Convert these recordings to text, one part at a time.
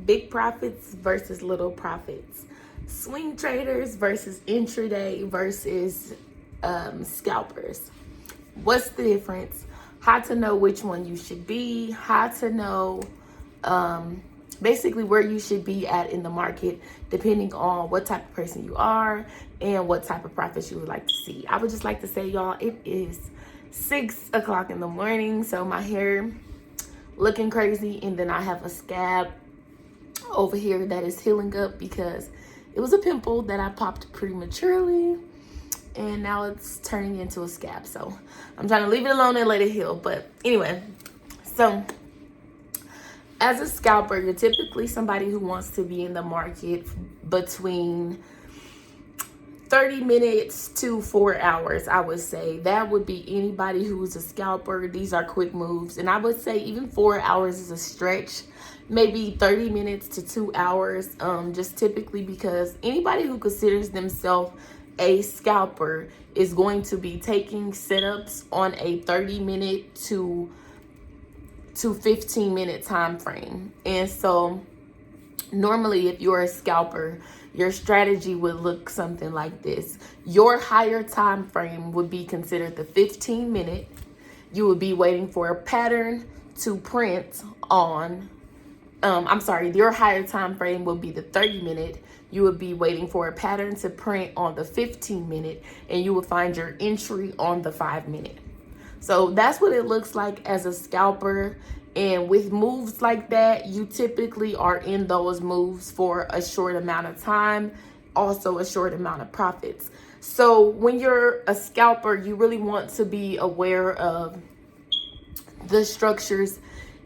big profits versus little profits, swing traders versus intraday versus scalpers. What's the difference? How to know which one you should be, how to know basically where you should be at in the market, depending on what type of person you are and what type of profits you would like to see. I would just like to say, y'all, it is 6 o'clock in the morning, so my hair looking crazy, and then I have a scab over here that is healing up because it was a pimple that I popped prematurely, and now it's turning into a scab. So I'm trying to leave it alone and let it heal. But anyway, so as a scalper, you're typically somebody who wants to be in the market between 30 minutes to 4 hours. I would say that would be anybody who's a scalper. These are quick moves, and I would say even 4 hours is a stretch. Maybe 30 minutes to 2 hours, just typically because anybody who considers themselves a scalper is going to be taking setups on a 30-minute to 15-minute time frame. And so normally, if you're a scalper, your strategy would look something like this. Your higher time frame would be considered the 15-minute. You would be waiting for a pattern to print on your higher time frame would be the 30-minute. You would be waiting for a pattern to print on the 15-minute, and you would find your entry on the 5-minute. So that's what it looks like as a scalper. And with moves like that, you typically are in those moves for a short amount of time, also a short amount of profits. So when you're a scalper, you really want to be aware of the structures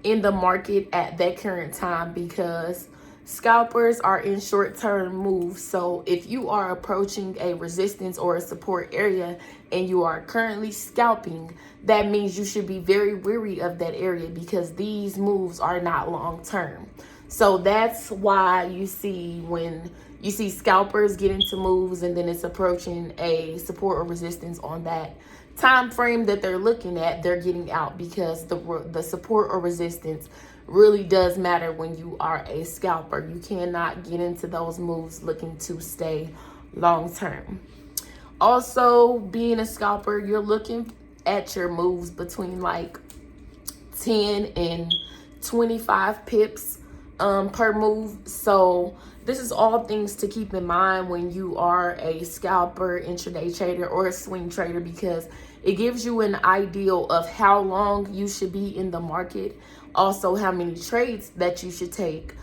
in the market at that current time, because scalpers are in short-term moves. So if you are approaching a resistance or a support area and you are currently scalping, that means you should be very wary of that area, because these moves are not long-term. So that's why you see when you see scalpers get into moves and then it's approaching a support or resistance on that time frame that they're looking at, they're getting out, because the support or resistance really does matter when you are a scalper. You cannot get into those moves looking to stay long term. Also, being a scalper, you're looking at your moves between like 10 and 25 pips per move. So this is all things to keep in mind when you are a scalper, intraday trader, or a swing trader, because it gives you an idea of how long you should be in the market. Also, how many trades that you should take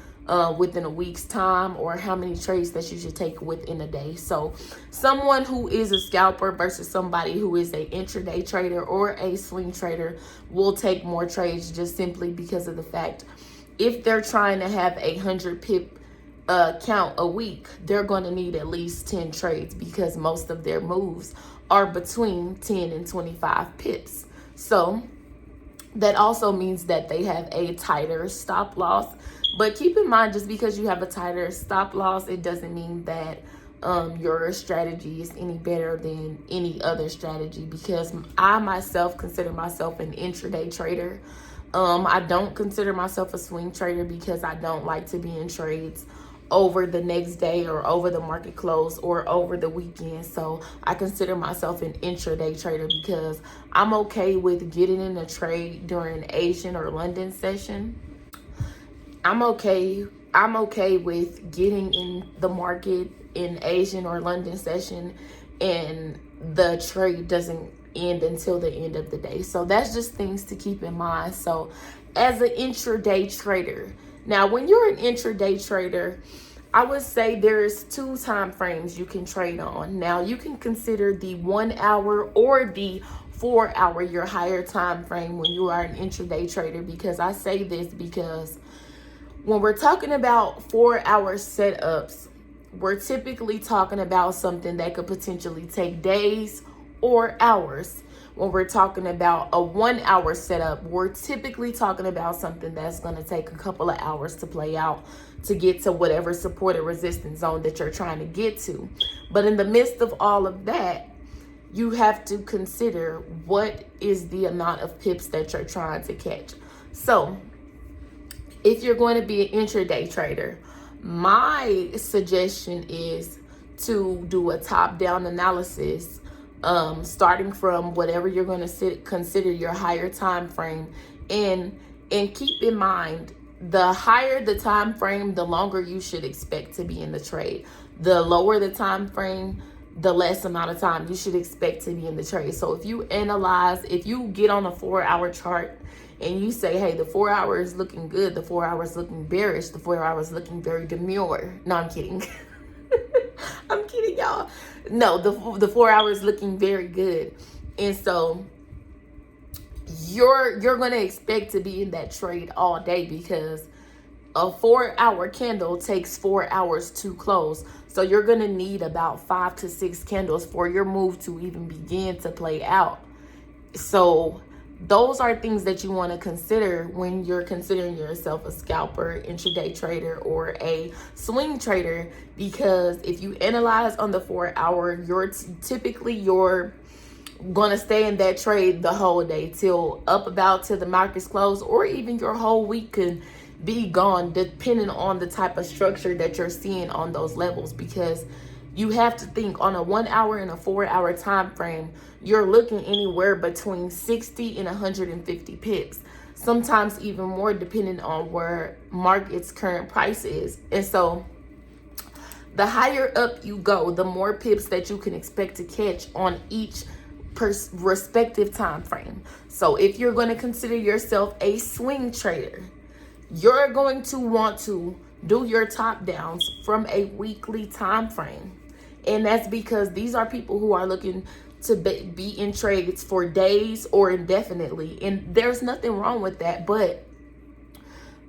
within a week's time, or how many trades that you should take within a day. So someone who is a scalper versus somebody who is a intraday trader or a swing trader will take more trades, just simply because of the fact, if they're trying to have a 100 pip count a week, they're going to need at least 10 trades, because most of their moves are between 10 and 25 pips. So that also means that they have a tighter stop loss. But keep in mind, just because you have a tighter stop loss, it doesn't mean that your strategy is any better than any other strategy, because I myself consider myself an intraday trader. I don't consider myself a swing trader, because I don't like to be in trades over the next day or over the market close or over the weekend. So I consider myself an intraday trader, because I'm okay with getting in a trade during Asian or London session. I'm okay with getting in the market in Asian or London session, and the trade doesn't end until the end of the day. So that's just things to keep in mind. So as an intraday trader, now when you're an intraday trader, I would say there's 2 time frames you can trade on. Now you can consider the 1 hour or the 4 hour your higher time frame when you are an intraday trader, because I say this because when we're talking about 4 hour setups, we're typically talking about something that could potentially take days or hours. When we're talking about a 1 hour setup, we're typically talking about something that's going to take a couple of hours to play out to get to whatever support or resistance zone that you're trying to get to. But in the midst of all of that, you have to consider what is the amount of pips that you're trying to catch. So if you're going to be an intraday trader, my suggestion is to do a top-down analysis, starting from whatever you're going to consider your higher time frame, and keep in mind, the higher the time frame, the longer you should expect to be in the trade. The lower the time frame, the less amount of time you should expect to be in the trade. So if you analyze, if you get on a 4-hour chart and you say, hey, the 4 hour is looking good, the 4 hours looking bearish, the 4 hours looking very demure. No, I'm kidding. I'm kidding, y'all. No, the 4 hours looking very good. And so you're going to expect to be in that trade all day, because a 4-hour candle takes 4 hours to close. So you're going to need about 5 to 6 candles for your move to even begin to play out. So those are things that you want to consider when you're considering yourself a scalper, intraday trader, or a swing trader, because if you analyze on the 4 hour, you're gonna stay in that trade the whole day till the market's close, or even your whole week could be gone, depending on the type of structure that you're seeing on those levels. Because you have to think, on a 1 hour and a 4 hour time frame, you're looking anywhere between 60 and 150 pips, sometimes even more, depending on where market's current price is. And so the higher up you go, the more pips that you can expect to catch on each respective time frame. So if you're going to consider yourself a swing trader, you're going to want to do your top downs from a weekly time frame. And that's because these are people who are looking to be in trades for days or indefinitely. And there's nothing wrong with that. But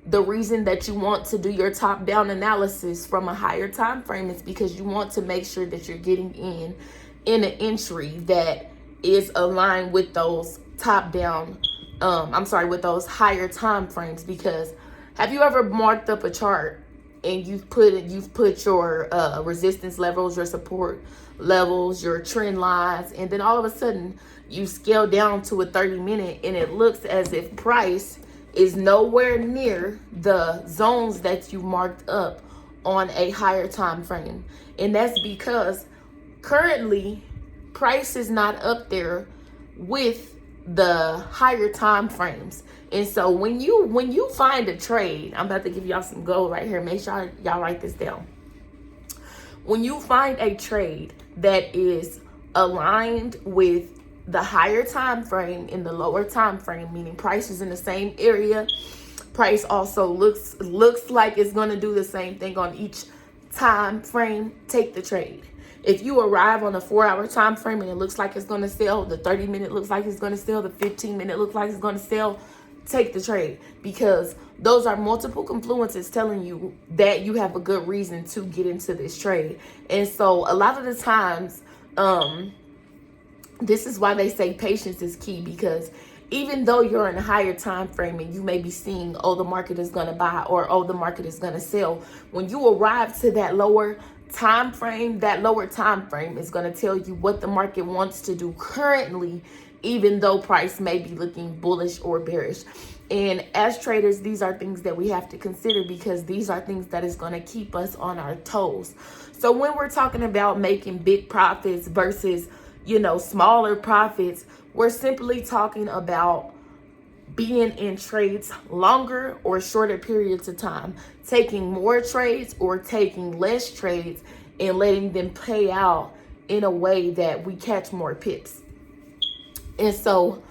the reason that you want to do your top down analysis from a higher time frame is because you want to make sure that you're getting in an entry that is aligned with those with those higher time frames. Because have you ever marked up a chart and you've put your resistance levels, your support levels, your trend lines, and then all of a sudden you scale down to a 30-minute and it looks as if price is nowhere near the zones that you marked up on a higher time frame? And that's because currently price is not up there with the higher time frames. And so when you find a trade, I'm about to give y'all some gold right here. Make sure y'all write this down. When you find a trade that is aligned with the higher time frame and the lower time frame, meaning price is in the same area, price also looks like it's going to do the same thing on each time frame, take the trade. If you arrive on a 4-hour time frame and it looks like it's going to sell, the 30-minute looks like it's going to sell, the 15-minute looks like it's going to sell, take the trade, because those are multiple confluences telling you that you have a good reason to get into this trade. And so a lot of the times, this is why they say patience is key, because even though you're in a higher time frame and you may be seeing, oh, the market is going to buy, or oh, the market is going to sell, when you arrive to that lower time frame is going to tell you what the market wants to do currently, even though price may be looking bullish or bearish. And as traders, these are things that we have to consider, because these are things that is going to keep us on our toes. So when we're talking about making big profits versus, smaller profits, we're simply talking about being in trades longer or shorter periods of time, taking more trades or taking less trades, and letting them play out in a way that we catch more pips. And so,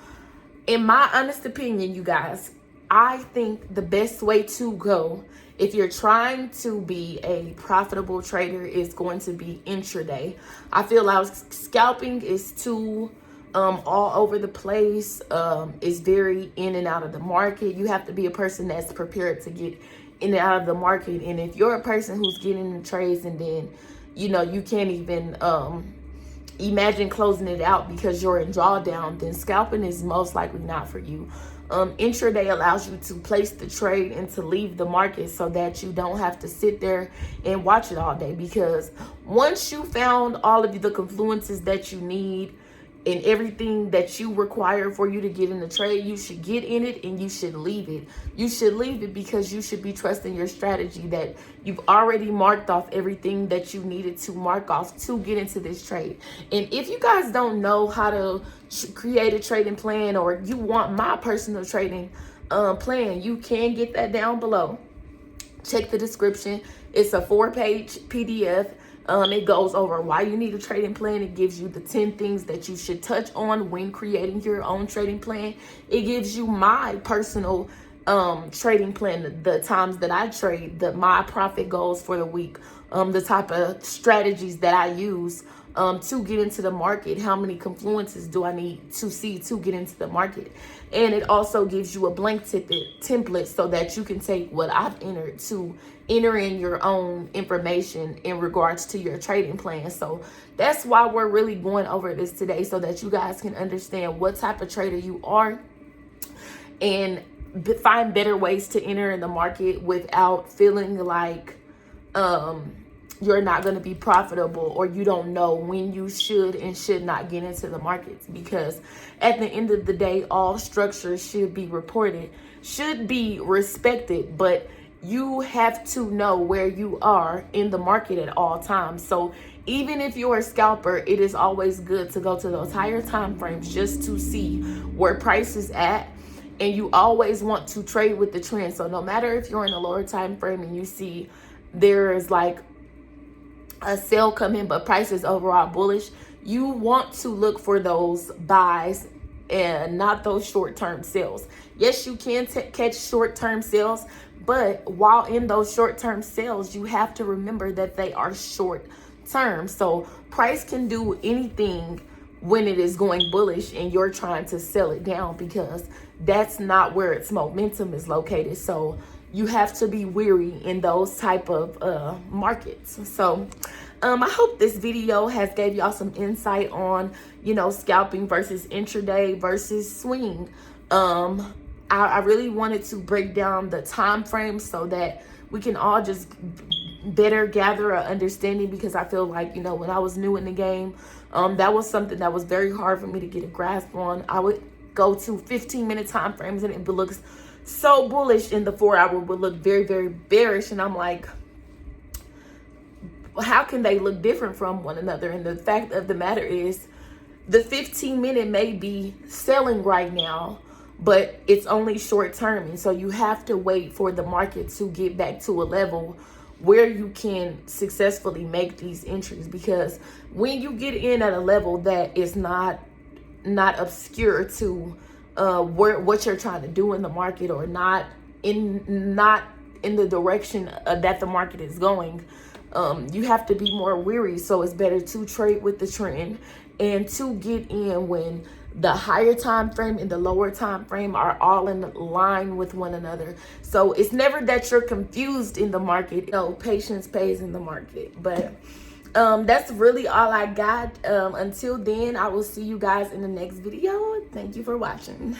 in my honest opinion, you guys, I think the best way to go if you're trying to be a profitable trader is going to be intraday. I feel like scalping is too all over the place. It's very in and out of the market. You have to be a person that's prepared to get in and out of the market. And if you're a person who's getting in trades and then, you can't even imagine closing it out because you're in drawdown, then scalping is most likely not for you. Intraday allows you to place the trade and to leave the market so that you don't have to sit there and watch it all day, because once you found all of the confluences that you need, and everything that you require for you to get in the trade, you should get in it and you should leave it. You should leave it because you should be trusting your strategy, that you've already marked off everything that you needed to mark off to get into this trade. And if you guys don't know how to create a trading plan, or you want my personal trading plan, you can get that down below. Check the description. It's a 4-page PDF. It goes over why you need a trading plan. It gives you the 10 things that you should touch on when creating your own trading plan. It gives you my personal trading plan, the times that I trade, my profit goals for the week, the type of strategies that I use to get into the market. How many confluences do I need to see to get into the market? And it also gives you a blank template so that you can take what I've entered to enter in your own information in regards to your trading plan. So that's why we're really going over this today, so that you guys can understand what type of trader you are and find better ways to enter in the market without feeling like you're not going to be profitable, or you don't know when you should and should not get into the markets. Because at the end of the day, all structures should be reported, should be respected, but you have to know where you are in the market at all times. So even if you're a scalper, it is always good to go to those higher time frames just to see where price is at. And you always want to trade with the trend. So no matter if you're in a lower time frame and you see there is like a sale coming, but price is overall bullish, you want to look for those buys and not those short-term sales. Yes, you can catch short-term sales, but while in those short-term sales, you have to remember that they are short-term. So price can do anything when it is going bullish and you're trying to sell it down, because that's not where its momentum is located. So you have to be wary in those type of markets. So I hope this video has gave y'all some insight on, scalping versus intraday versus swing. I really wanted to break down the time frame so that we can all just better gather an understanding, because I feel like, when I was new in the game, that was something that was very hard for me to get a grasp on. I would go to 15-minute time frames and it looks so bullish, and the 4-hour would look very, very bearish. And I'm like, how can they look different from one another? And the fact of the matter is, the 15-minute may be selling right now, but it's only short term. And so you have to wait for the market to get back to a level where you can successfully make these entries. Because when you get in at a level that is not obscure to what you're trying to do in the market, or not in the direction that the market is going, you have to be more wary. So it's better to trade with the trend and to get in when the higher time frame and the lower time frame are all in line with one another. So it's never that you're confused in the market. Patience pays in the market. But that's really all I got. Until then, I will see you guys in the next video. Thank you for watching.